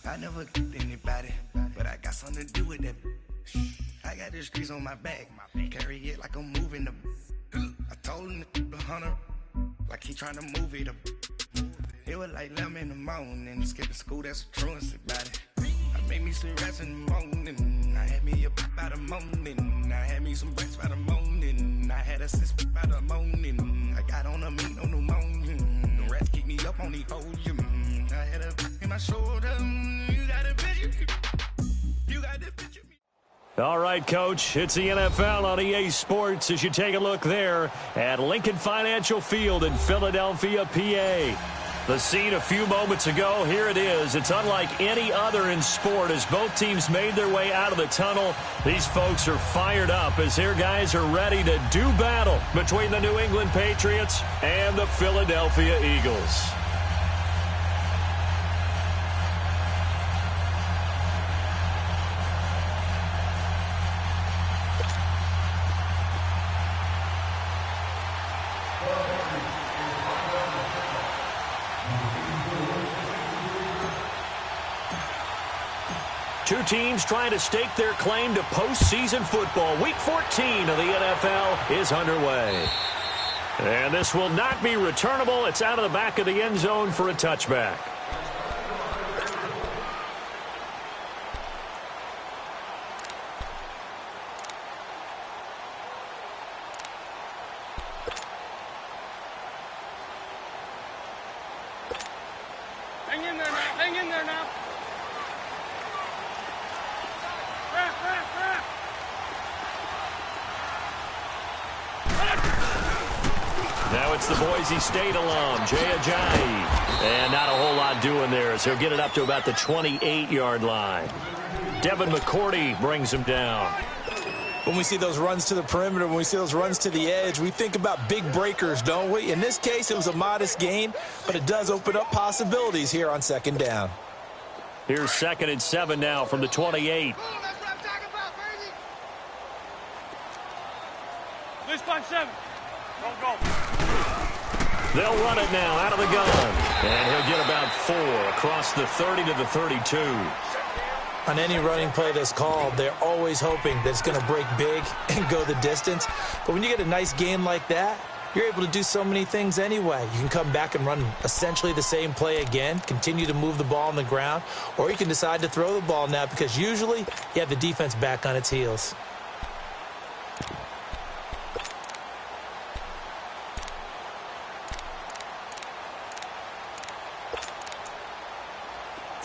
I never anybody, but I got something to do with that. I got the streets on my back, carry it like I'm moving the. I told him the hunter, like he trying to move it up. It was like 11 in the morning, skipping school, that's a truancy about it. I made me some rest in the morning, I had me a pop by the morning, I had me some breaks by the morning, I had a sis by the morning, I got on a meat on the morning, the rest keep me up on the podium, I had a in my shoulder, you got a picture, you got the picture. All right, Coach, it's the NFL on EA Sports as you take a look there at Lincoln Financial Field in Philadelphia, PA. The scene a few moments ago, here it is. It's unlike any other in sport as both teams made their way out of the tunnel. These folks are fired up as their guys are ready to do battle between the New England Patriots and the Philadelphia Eagles. Two teams trying to stake their claim to postseason football. Week 14 of the NFL is underway. And this will not be returnable. It's out of the back of the end zone for a touchback. Hang in there now. Hang in there now. Now it's the Boise State alum, Jay Ajayi. And not a whole lot doing there as he'll get it up to about the 28-yard line. Devin McCourty brings him down. When we see those runs to the perimeter, when we see those runs to the edge, we think about big breakers, don't we? In this case, it was a modest gain, but it does open up possibilities here on second down. Here's 2nd and 7 now from the 28. This 5-7. Go. They'll run it now out of the gun. And he'll get about 4 across the 30 to the 32. On any running play that's called, they're always hoping that it's going to break big and go the distance. But when you get a nice gain like that, you're able to do so many things anyway. You can come back and run essentially the same play again, continue to move the ball on the ground, or you can decide to throw the ball now because usually you have the defense back on its heels.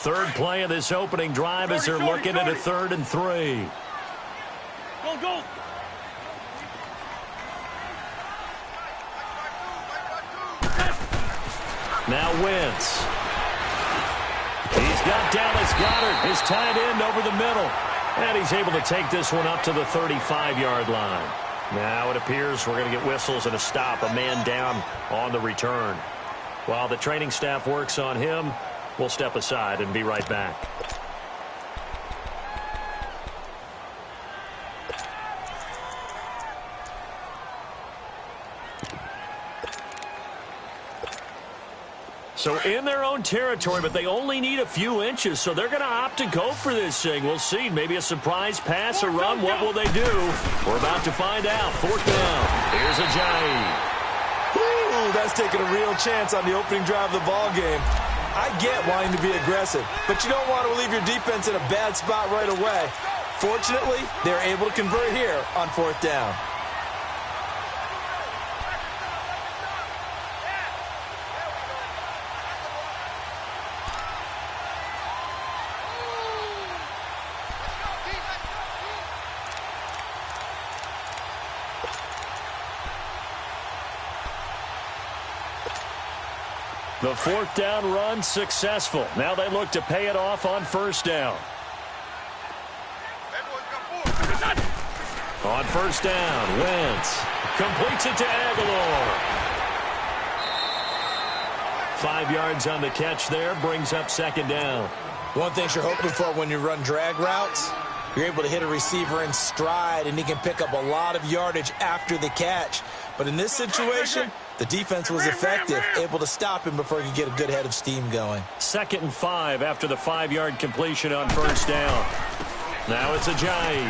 Third play of this opening drive as they're looking at a 3rd and 3. Go. Now Wentz. He's got Dallas Goedert, his tight end, over the middle. And he's able to take this one up to the 35-yard line. Now it appears we're going to get whistles and a stop, a man down on the return. While the training staff works on him, we'll step aside and be right back. So in their own territory, but they only need a few inches, so they're going to opt to go for this thing. We'll see. Maybe a surprise pass or run. What will they do? We're about to find out. 4th down. Here's Ajayi. Ooh, that's taking a real chance on the opening drive of the ball game. I get wanting to be aggressive, but you don't want to leave your defense in a bad spot right away. Fortunately, they're able to convert here on 4th down. The 4th down run successful. Now they look to pay it off on 1st down. On 1st down, Wentz completes it to Aguilar. 5 yards on the catch there, brings up 2nd down. One thing you're hoping for when you run drag routes, you're able to hit a receiver in stride, and he can pick up a lot of yardage after the catch. But in this situation, the defense was effective, able to stop him before he could get a good head of steam going. 2nd and 5 after the 5-yard completion on first down. Now it's Ajayi.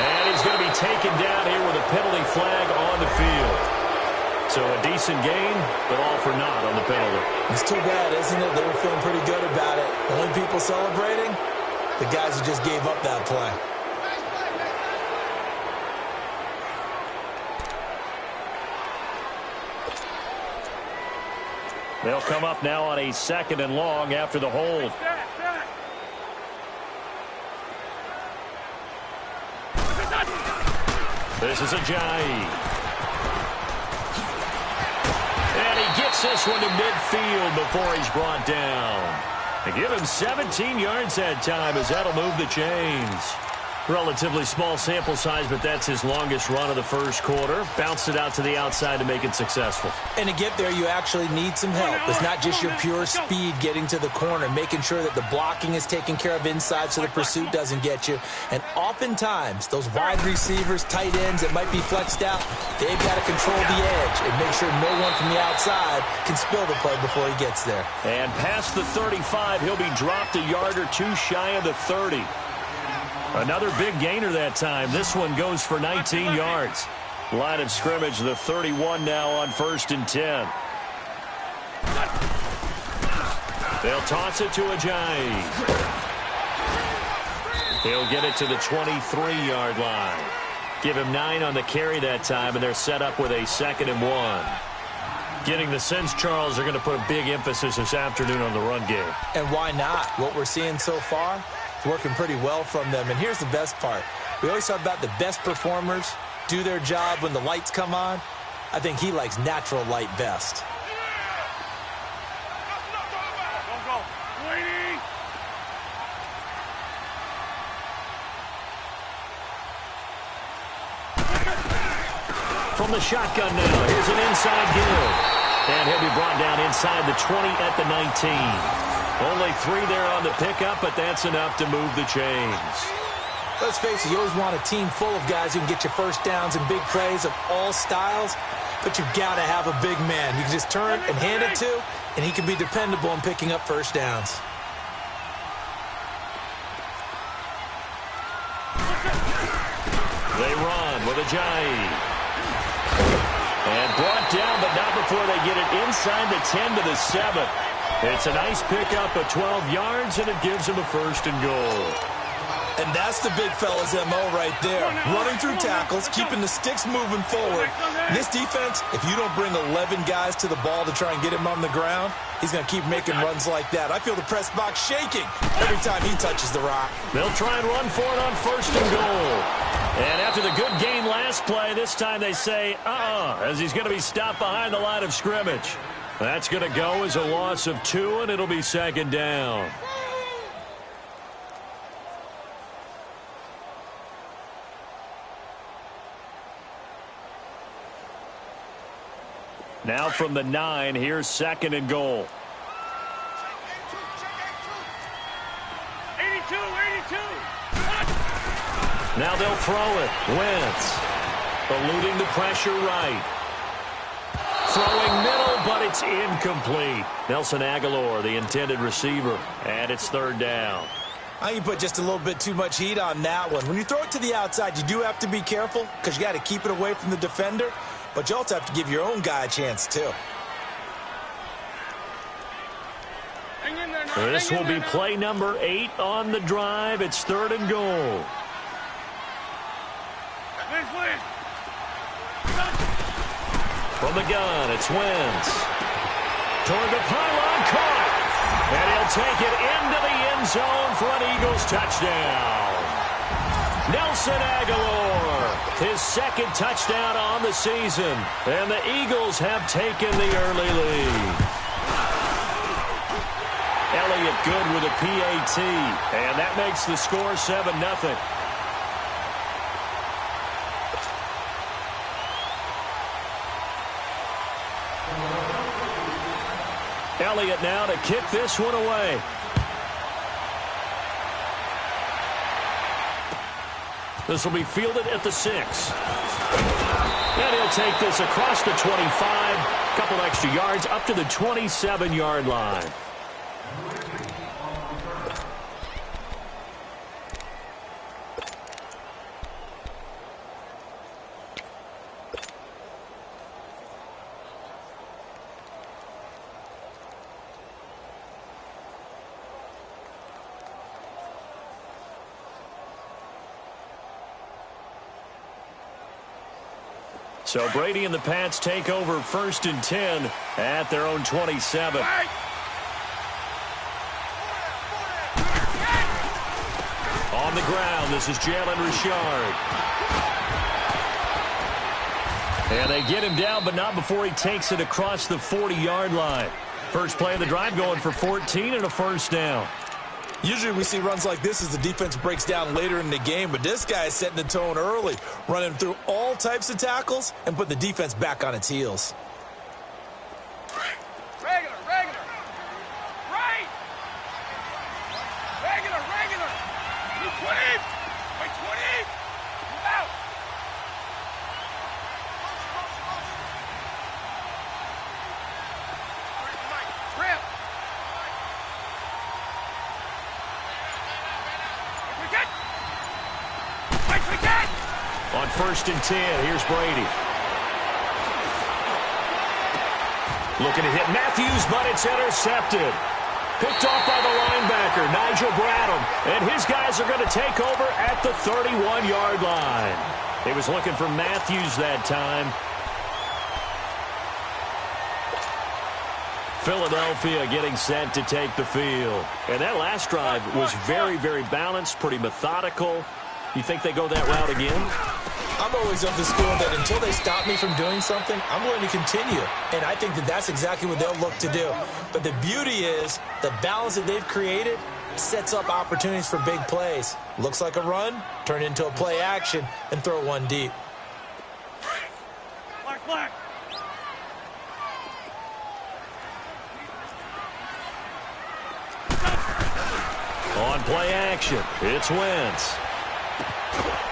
And he's going to be taken down here with a penalty flag on the field. So a decent gain, but all for naught on the penalty. It's too bad, isn't it? They were feeling pretty good about it. The only people celebrating, the guys who just gave up that play. They'll come up now on a 2nd and long after the hold. This is Ajayi. And he gets this one to midfield before he's brought down. They give him 17 yards that time as that'll move the chains. Relatively small sample size, but that's his longest run of the first quarter. Bounced it out to the outside to make it successful. And to get there, you actually need some help. It's not just your pure speed getting to the corner, making sure that the blocking is taken care of inside so the pursuit doesn't get you. And oftentimes, those wide receivers, tight ends that might be flexed out, they've got to control the edge and make sure no one from the outside can spill the play before he gets there. And past the 35, he'll be dropped a yard or two shy of the 30. Another big gainer that time. This one goes for 19 yards. Line of scrimmage, the 31 now on 1st and 10. They'll toss it to Ajayi. He'll get it to the 23-yard line. Give him 9 on the carry that time, and they're set up with a 2nd and 1. Getting the sense, Charles, they're going to put a big emphasis this afternoon on the run game. And why not? What we're seeing so far, it's working pretty well from them. And here's the best part. We always talk about the best performers do their job when the lights come on. I think he likes natural light best. From the shotgun now, here's an inside give. And he'll be brought down inside the 20 at the 19. Only 3 there on the pickup, but that's enough to move the chains. Let's face it, you always want a team full of guys who can get you first downs and big plays of all styles, but you've got to have a big man you can just turn and hand it to, and he can be dependable in picking up first downs. They run with Ajayi. And brought down, but not before they get it inside the 10 to the 7. It's a nice pickup of 12 yards, and it gives him a 1st and goal. And that's the big fella's MO right there. Running through tackles, keeping the sticks moving forward. This defense, if you don't bring 11 guys to the ball to try and get him on the ground, he's going to keep making runs like that. I feel the press box shaking every time he touches the rock. They'll try and run for it on 1st and goal. And after the good gain last play, this time they say, as he's going to be stopped behind the line of scrimmage. That's going to go as a loss of 2, and it'll be 2nd down. Now from the 9, here's 2nd and goal. 82. Now they'll throw it. Wentz eluding the pressure right. Throwing middle, but it's incomplete. Nelson Aguilar, the intended receiver, and it's 3rd down. I think you put just a little bit too much heat on that one. When you throw it to the outside, you do have to be careful because you got to keep it away from the defender, but you also have to give your own guy a chance too. This will be play number 8 on the drive. It's 3rd and goal. From the gun, it's Wentz. Toward the pylon, caught. And he'll take it into the end zone for an Eagles touchdown. Nelson Aguilar, his 2nd touchdown on the season. And the Eagles have taken the early lead. Elliott good with a PAT. And that makes the score 7-0. Elliott now to kick this one away. This will be fielded at the 6. And he'll take this across the 25, a couple extra yards up to the 27-yard line. So Brady and the Pats take over 1st and 10 at their own 27. On the ground, this is Jalen Richard. And they get him down, but not before he takes it across the 40-yard line. First play of the drive going for 14 and a first down. Usually we see runs like this as the defense breaks down later in the game, but this guy is setting the tone early, running through all types of tackles and put the defense back on its heels. Regular. Right. Regular. Blue 20. White 20. Out. Trip. On 1st and 10, here's Brady. Looking to hit Matthews, but it's intercepted. Picked off by the linebacker, Nigel Bradham. And his guys are going to take over at the 31-yard line. He was looking for Matthews that time. Philadelphia getting set to take the field. And that last drive was very, very balanced, pretty methodical. You think they go that route again? I'm always of the school that until they stop me from doing something, I'm going to continue. And I think that that's exactly what they'll look to do. But the beauty is the balance that they've created sets up opportunities for big plays. Looks like a run, turn into a play action, and throw one deep. Black. On play action, it's Wentz.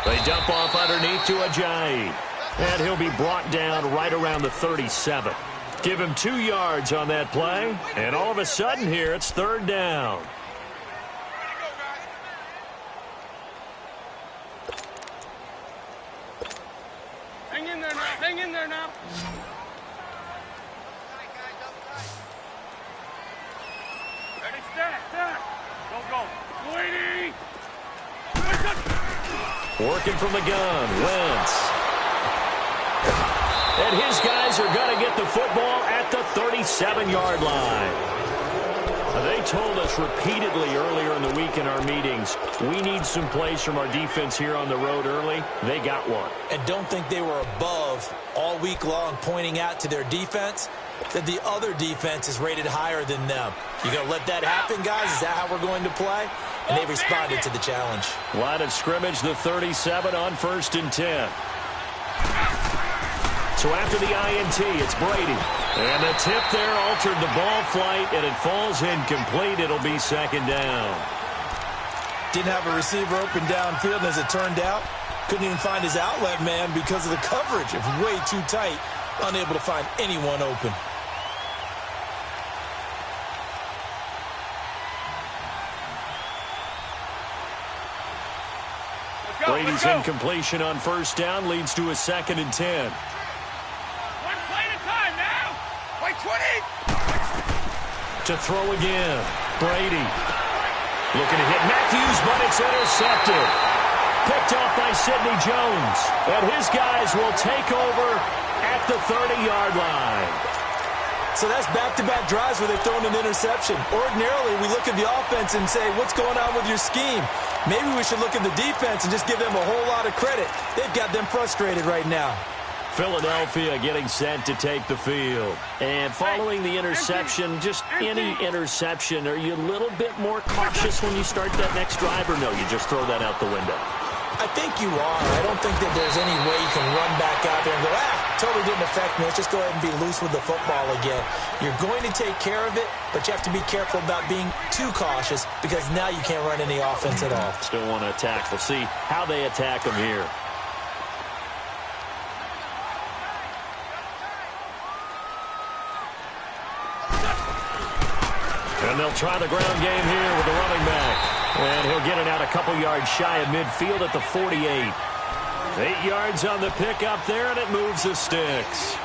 They dump off underneath to Ajayi. And he'll be brought down right around the 37. Give him 2 yards on that play. And all of a sudden here, it's 3rd down. Hang in there now. Ready, stack. Go. 20. Working from the gun, Wentz. And his guys are going to get the football at the 37-yard line. They told us repeatedly earlier in the week in our meetings, we need some plays from our defense here on the road early. They got one. And don't think they were above all week long pointing out to their defense that the other defense is rated higher than them. You going to let that happen, guys? Is that how we're going to play? And they responded to the challenge. Line of scrimmage, the 37 on 1st and 10. So after the INT, it's Brady. And the tip there altered the ball flight, and it falls incomplete. It'll be 2nd down. Didn't have a receiver open downfield, and as it turned out, couldn't even find his outlet man because of the coverage. It was way too tight, unable to find anyone open. Brady's incompletion on 1st down leads to a 2nd and 10. One play at a time now. White 20. To throw again, Brady. Looking to hit Matthews, but it's intercepted. Picked off by Sidney Jones. And his guys will take over at the 30-yard line. So that's back-to-back drives where they've thrown an interception. Ordinarily, we look at the offense and say, what's going on with your scheme? Maybe we should look at the defense and just give them a whole lot of credit. They've got them frustrated right now. Philadelphia getting set to take the field. And following the interception, just any interception, are you a little bit more cautious when you start that next drive, or no, you just throw that out the window? I I think you are. I don't think that there's any way you can run back out there and go, totally didn't affect me. Let's just go ahead and be loose with the football again. You're going to take care of it, but you have to be careful about being too cautious because now you can't run any offense at all. Still want to attack. We'll see how they attack them here. And they'll try the ground game here with the running back. And he'll get it out a couple yards shy of midfield at the 48. 8 yards on the pickup there, and it moves the sticks.